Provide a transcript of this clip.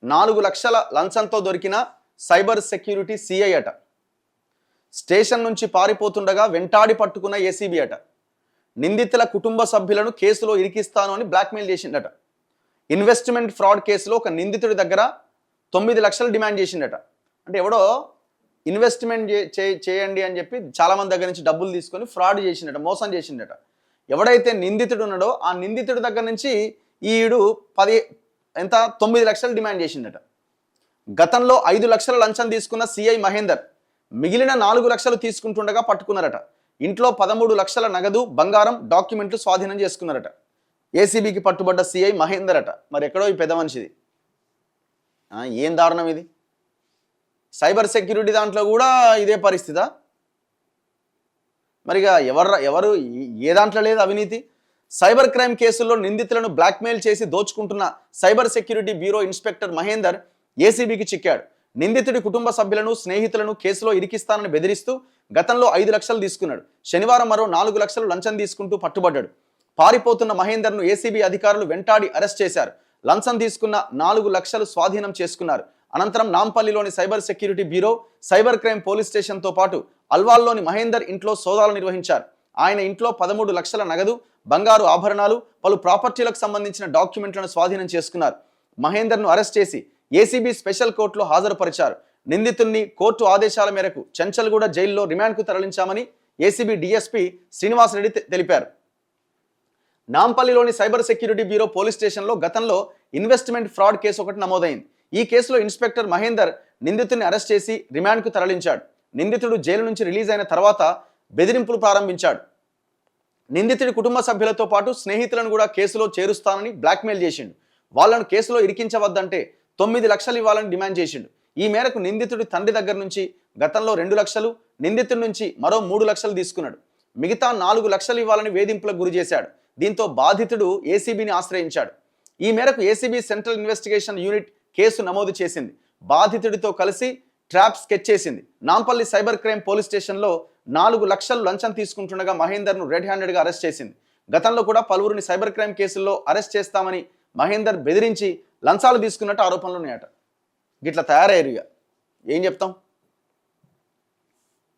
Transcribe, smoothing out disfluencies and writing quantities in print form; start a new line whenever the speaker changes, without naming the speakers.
4 లక్షల లంచంతో దొరికిన cyber security CI అట. స్టేషన్ నుంచి పారిపోతుండగా వెంటాడి పట్టుకున్న ఏసీబీ అట. నిందితుల కుటుంబ సభ్యులను కేసులో ఇరికిస్తాను అని బ్లాక్మెయిల్ చేసిండట. ఇన్వెస్ట్మెంట్ ఫ్రాడ్ కేసులో ఒక నిందితుడి దగ్గర 9 లక్షలు డిమాండ్ చేసిండట. అంటే ఎవడో ఇన్వెస్ట్మెంట్ చేయండి అని చెప్పి చాలామంది దగ్గర నుంచి డబ్బులు తీసుకొని ఫ్రాడ్ చేసిండట, మోసం చేసిండట. ఎవడైతే నిందితుడు ఉన్నాడో ఆ నిందితుడి దగ్గర నుంచి ఈడు 9 లక్షలు డిమాండ్ చేసిండట. గతంలో 5 లక్షల లంచం తీసుకున్న సిఐ మహేందర్ మిగిలిన 4 లక్షలు తీసుకుంటుండగా పట్టుకున్నారట. ఇంట్లో 13 లక్షల నగదు, బంగారం, డాక్యుమెంట్లు స్వాధీనం చేసుకున్నారట. ఏసీబీకి పట్టుబడ్డ సిఐ మహేందర్ అట. మరి ఎక్కడో ఈ పెద్ద మనిషిది. ఏం దారుణం ఇది. సైబర్ సెక్యూరిటీ దాంట్లో కూడా ఇదే పరిస్థితా? మరిగా ఎవరు ఏ దాంట్లో లేదు అవినీతి? సైబర్ క్రైమ్ కేసుల్లో నిందితులను బ్లాక్మెయిల్ చేసి దోచుకుంటున్న cyber security bureau inspector Mahender ఏసీబీకి చిక్కాడు. నిందితుడి కుటుంబ సభ్యులను, స్నేహితులను కేసులో ఇరికిస్తానని బెదిరిస్తూ గతంలో 5 లక్షలు తీసుకున్నాడు. శనివారం మరో 4 లక్షలు లంచం తీసుకుంటూ పట్టుబడ్డాడు. పారిపోతున్న మహేందర్ను ఏసీబీ అధికారులు వెంటాడి అరెస్ట్ చేశారు. లంచం తీసుకున్న 4 లక్షలు స్వాధీనం చేసుకున్నారు. అనంతరం నాంపల్లిలోని cyber security bureau, cyber crime police స్టేషన్తో పాటు అల్వాల్లోని మహేందర్ ఇంట్లో సోదాలు నిర్వహించారు. ఆయన ఇంట్లో 13 లక్షల నగదు, బంగారు ఆభరణాలు, పలు ప్రాపర్టీలకు సంబంధించిన డాక్యుమెంట్లను స్వాధీనం చేసుకున్నారు. మహేందర్ను అరెస్ట్ చేసి ఏసీబీ స్పెషల్ కోర్టులో హాజరుపరిచారు. నిందితుడిని కోర్టు ఆదేశాల మేరకు చెంచల్గూడ జైల్లో రిమాండ్కు తరలించామని ఏసీబీ డీఎస్పీ శ్రీనివాసరెడ్డి తెలిపారు. నాంపల్లిలోని సైబర్ సెక్యూరిటీ బ్యూరో పోలీస్ స్టేషన్లో గతంలో ఇన్వెస్ట్మెంట్ ఫ్రాడ్ కేసు ఒకటి నమోదైంది. ఈ కేసులో ఇన్స్పెక్టర్ మహేందర్ నిందితుడిని అరెస్ట్ చేసి రిమాండ్కు తరలించాడు. నిందితుడు జైలు నుంచి రిలీజ్ అయిన తర్వాత బెదిరింపులు ప్రారంభించాడు. నిందితుడి కుటుంబ సభ్యులతో పాటు స్నేహితులను కూడా కేసులో చేరుస్తానని బ్లాక్మెయిల్ చేసిండు. వాళ్లను కేసులో ఇరికించవద్దంటే 9 లక్షలు ఇవ్వాలని డిమాండ్ చేసిండు. ఈ మేరకు నిందితుడి తండ్రి దగ్గర నుంచి గతంలో 2 లక్షలు, నిందితుడి నుంచి మరో 3 లక్షలు తీసుకున్నాడు. మిగతా 4 లక్షలు ఇవ్వాలని వేధింపులకు గురి చేశాడు. దీంతో బాధితుడు ఏసీబీని ఆశ్రయించాడు. ఈ మేరకు ACB central investigation unit case నమోదు చేసింది. బాధితుడితో కలిసి ట్రాప్ స్కెచ్ చేసింది. నాంపల్లి సైబర్ క్రైమ్ పోలీస్ స్టేషన్లో 4 లక్షలు లంచం తీసుకుంటుండగా మహేందర్ను రెడ్ హ్యాండెడ్గా అరెస్ట్ చేసింది. గతంలో కూడా పలువురిని సైబర్ క్రైమ్ కేసుల్లో అరెస్ట్ చేస్తామని మహేందర్ బెదిరించి లంచాలు తీసుకున్నట్టు ఆరోపణలు ఉన్నాయట. గిట్లా తయారయ్యారు. ఏం చెప్తాం?